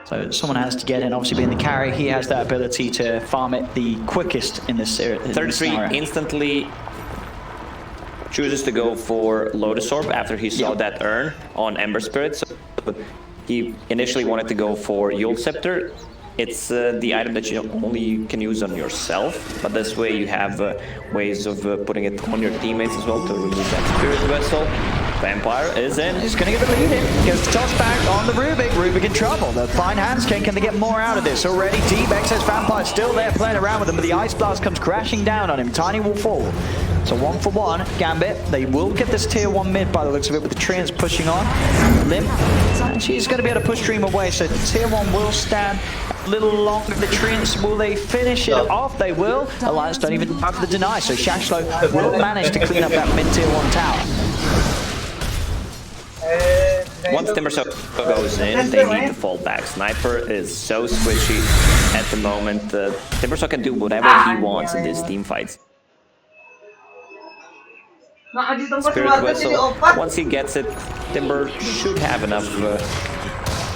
So someone has to get in. Obviously, being the carry, he has that ability to farm it the quickest in this series. 33 instantly chooses to go for Lotus Orb after he saw that urn on Ember Spirit. So he initially wanted to go for Yule Scepter. It's the item that you only can use on yourself, but this way you have ways of putting it on your teammates as well to remove that Spirit Vessel. Vampire is in. He's going to get the lead in. Gets the toss back on the Rubik. Rubik in trouble. The fine hands can they get more out of this? Already deep. Excess Vampire still there playing around with him, but the Ice Blast comes crashing down on him. Tiny will fall. So 1 for 1. Gambit. They will get this tier 1 mid by the looks of it with the Treants pushing on. Limp. She's going to be able to push Dream away, so tier 1 will stand a little longer. The Treants, will they finish it off? They will. Alliance don't even have the deny, so Shashlo will manage to clean up that mid tier 1 tower. Once Timbersock goes in, they need to fall back. Sniper is so switchy at the moment. Timbersock can do whatever he wants in these team fights. Spirit Vessel, once he gets it, Timber should have enough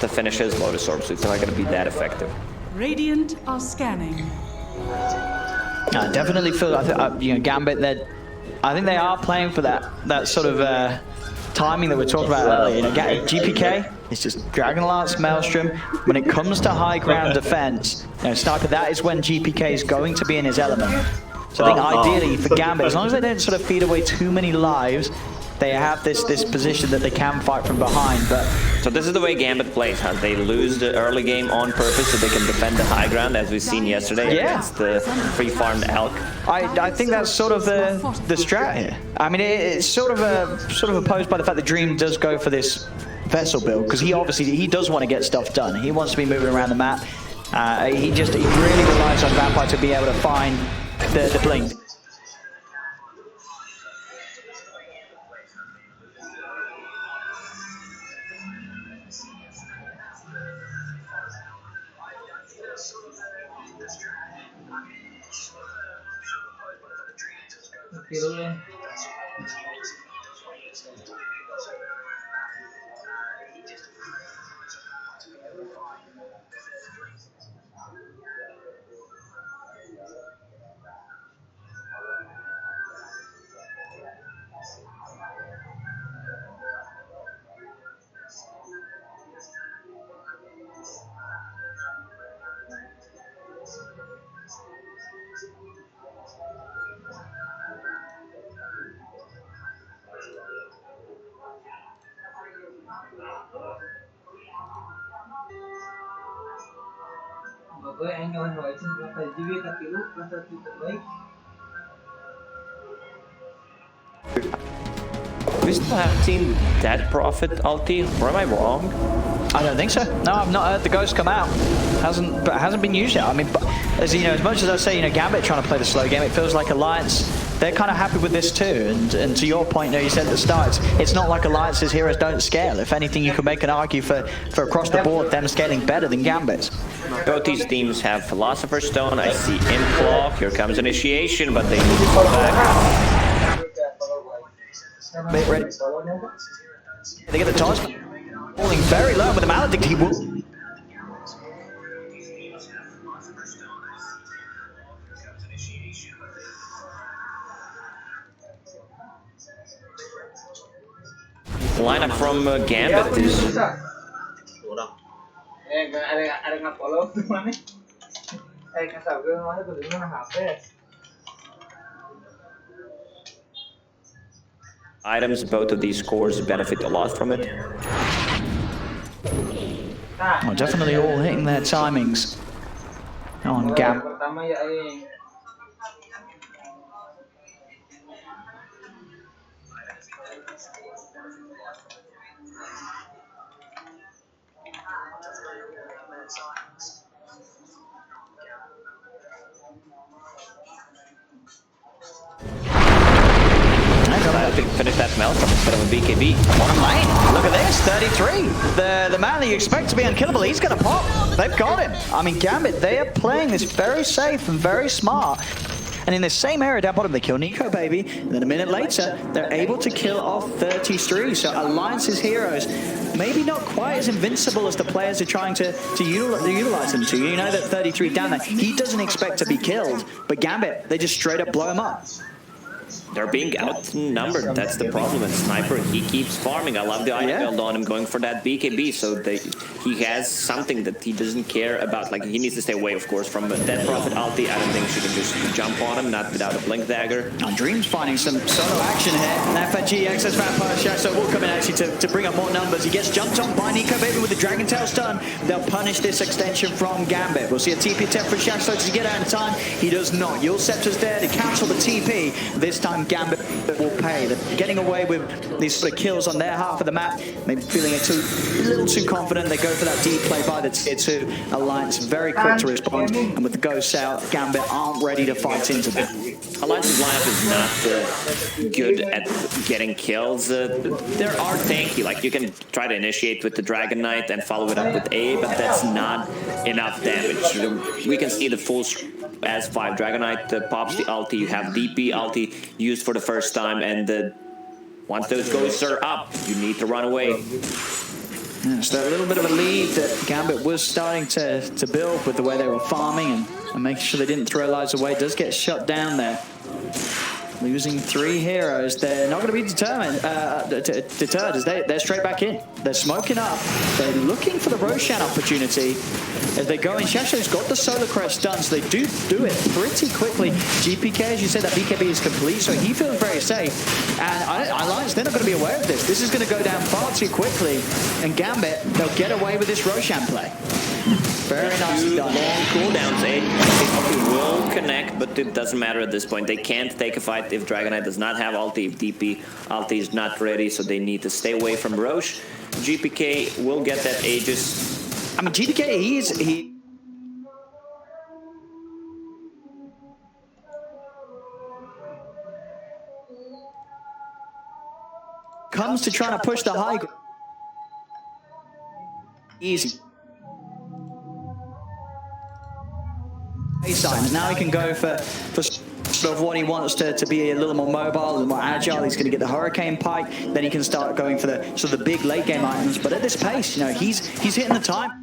to finish his Lotus Orb, so it's not going to be that effective. Radiant are scanning. I definitely feel, you know, Gambit, that I think they are playing for that sort of timing that we talked about earlier. You know, GPK is just Dragon Lance, Maelstrom. When it comes to high ground defense, you know, Sniper, that is when GPK is going to be in his element. So I think ideally for Gambit, as long as they don't sort of feed away too many lives, they have this position that they can fight from behind. But so this is the way Gambit plays, huh? They lose the early game on purpose so they can defend the high ground, as we've seen yesterday against the free-farmed Elk. I think that's sort of the strat here. I mean, it's sort of opposed by the fact that Dream does go for this Vessel build, because he does want to get stuff done. He wants to be moving around the map. He really relies on Vampire to be able to find the blink. We still haven't seen that Prophet ulti, or am I wrong? I don't think so. No, I've not heard the Ghost come out. Hasn't been used yet. I mean, as you know, as much as I say, you know, Gambit trying to play the slow game, it feels like Alliance, they're kind of happy with this too. And to your point, you know, you said at the start, it's not like Alliance's heroes don't scale. If anything, you can make an argue for across the board them scaling better than Gambit's. Both these teams have Philosopher's Stone. I see Imp. Here comes Initiation, but they need to fall back. Ready. They get the toss. Falling very low with the Maledict. He will. The lineup from Gambit is... Items, both of these cores benefit a lot from it. Oh, definitely all hitting their timings on Gambit. Finish that Maelstrom instead of a BKB. What a lane. Look at this, 33. The man that you expect to be unkillable, he's going to pop. They've got him. I mean, Gambit, they are playing this very safe and very smart. And in the same area down bottom, they kill Nico Baby. And then a minute later, they're able to kill off 33. So Alliance's heroes, maybe not quite as invincible as the players are trying to utilize them to. You know that 33 down there, he doesn't expect to be killed. But Gambit, they just straight up blow him up. They're being outnumbered, that's the problem. And Sniper, he keeps farming. I love the item build on him, going for that BKB, so he has something that he doesn't care about. Like, he needs to stay away, of course, from that Prophet ulti. I don't think she can just jump on him, not without a Blink Dagger. Now, Dream's finding some solo action here. And FNG, Access Vampire Shaxo will come in actually to bring up more numbers. He gets jumped on by Nico Baby with the Dragon Tail stun. They'll punish this extension from Gambit. We'll see a TP attempt for Shaxo to get out in time. He does not. Yule Scepter's there to cancel the TP. This time Gambit will pay. They're getting away with these sort of kills on their half of the map. Maybe feeling a little too confident. They go for that deep play by the tier 2 Alliance. Very quick to respond. And with the ghosts out, Gambit aren't ready to fight into that. Alliance's lineup is not good at getting kills. There are tanky, like you can try to initiate with the Dragon Knight and follow it up with A, but that's not enough damage. We can see the full as 5 Dragon Knight pops the ulti. You have DP ulti used for the first time, and once those ghosts are up, you need to run away. Yeah, so that little bit of a lead that Gambit was starting to build with the way they were farming and making sure they didn't throw lives away does get shut down there. Losing 3 heroes, they're not going to be deterred as they're straight back in. They're smoking up. They're looking for the Roshan opportunity as they go in. Shasho's got the Solar Crest done, so they do it pretty quickly. GPK, as you said, that BKB is complete, so he feels very safe. And Alliance, they're not going to be aware of this. This is going to go down far too quickly. And Gambit, they'll get away with this Roshan play. Very nicely done. Long cooldowns, it will connect, but it doesn't matter at this point. They can't take a fight if Dragon Knight does not have ulti, if DP ulti is not ready, so they need to stay away from Roche. GPK will get that Aegis. I mean, GPK, he comes to trying to push the high ground. Easy. And now he can go for sort of what he wants to be a little more mobile, a little more agile. He's going to get the Hurricane Pike, then he can start going for the sort of the big late game items. But at this pace, you know, he's hitting the time.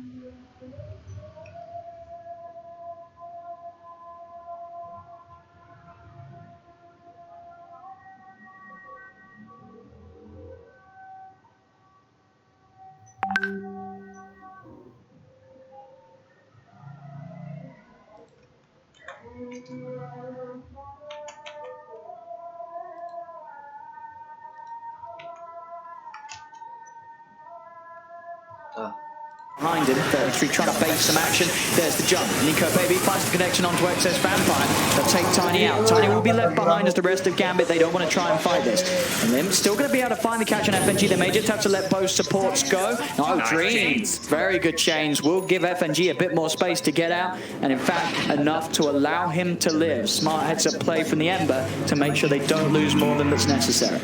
Behind him, 33 trying to bait some action. There's the jump. Nico Baby finds the connection onto Excess Vampire. They'll take Tiny out. Tiny will be left behind as the rest of Gambit. They don't want to try and fight this. And they're still going to be able to find the catch on FNG. They may just have to let both supports go. No, Dreams. Very good chains. Will give FNG a bit more space to get out. And in fact, enough to allow him to live. Smart heads up play from the Ember to make sure they don't lose more than that's necessary.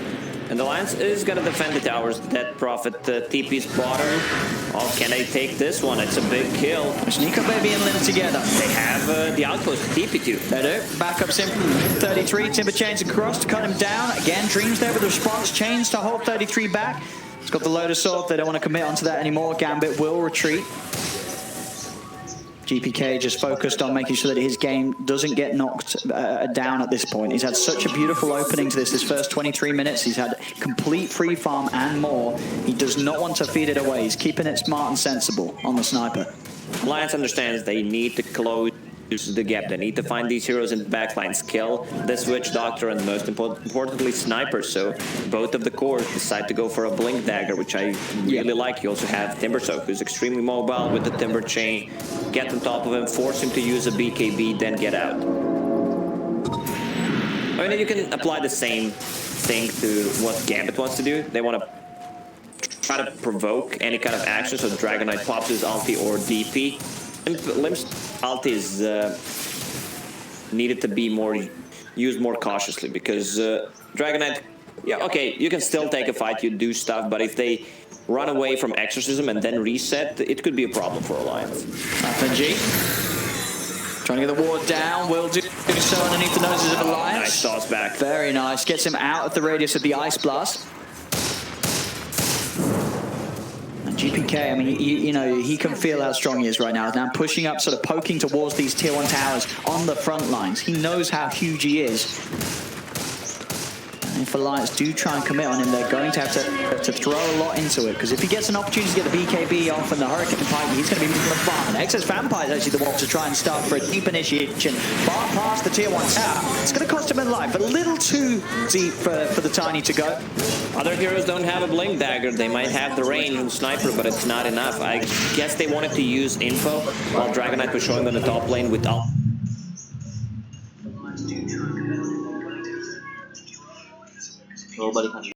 And the Alliance is going to defend the towers. That Prophet TP's bottom. Oh, can they take this one? It's a big kill. It's Nico Baby and Lim together. They have the outpost TP too. They do. Backups in from 33. Timber chains across to cut him down. Again, Dreams there with the response. Chains to hold 33 back. He's got the Lotus Orb. They don't want to commit onto that anymore. Gambit will retreat. GPK just focused on making sure that his game doesn't get knocked down at this point. He's had such a beautiful opening to this first 23 minutes. He's had complete free farm and more. He does not want to feed it away. He's keeping it smart and sensible on the Sniper. Alliance understands they need to close the gap. They need to find these heroes in the backlines, kill this Witch Doctor, and most importantly, Sniper. So both of the cores decide to go for a Blink Dagger, which I really like. You also have Timbersoak, who's extremely mobile with the Timber Chain. Get on top of him, force him to use a BKB, then get out. I mean, you can apply the same thing to what Gambit wants to do. They want to try to provoke any kind of action, so Dragon Knight pops his ulti or DP. And Lim's ulti is needed to be used more cautiously, because Dragon Knight, yeah, okay, you can still take a fight, you do stuff, but if they run away from Exorcism and then reset, it could be a problem for Alliance. FNG Trying to get the ward down. Will do so underneath the noses of Alliance. Nice toss back. Very nice. Gets him out of the radius of the Ice Blast. And GPK, I mean, you know, he can feel how strong he is right now. Now pushing up, sort of poking towards these tier 1 towers on the front lines. He knows how huge he is. And if Alliance do try and commit on him, they're going to have to throw a lot into it. Because if he gets an opportunity to get the BKB off and the Hurricane Pipe, he's going to be moving the farm. Excess Vampire is actually the one to try and start for a deep initiation. Far past the tier 1 tower. It's going to cost him a life. A little too deep for the Tiny to go. Other heroes don't have a Blink Dagger. They might have the range and Sniper, but it's not enough. I guess they wanted to use info while Dragon Knight was showing them the top lane with ult. Nobody can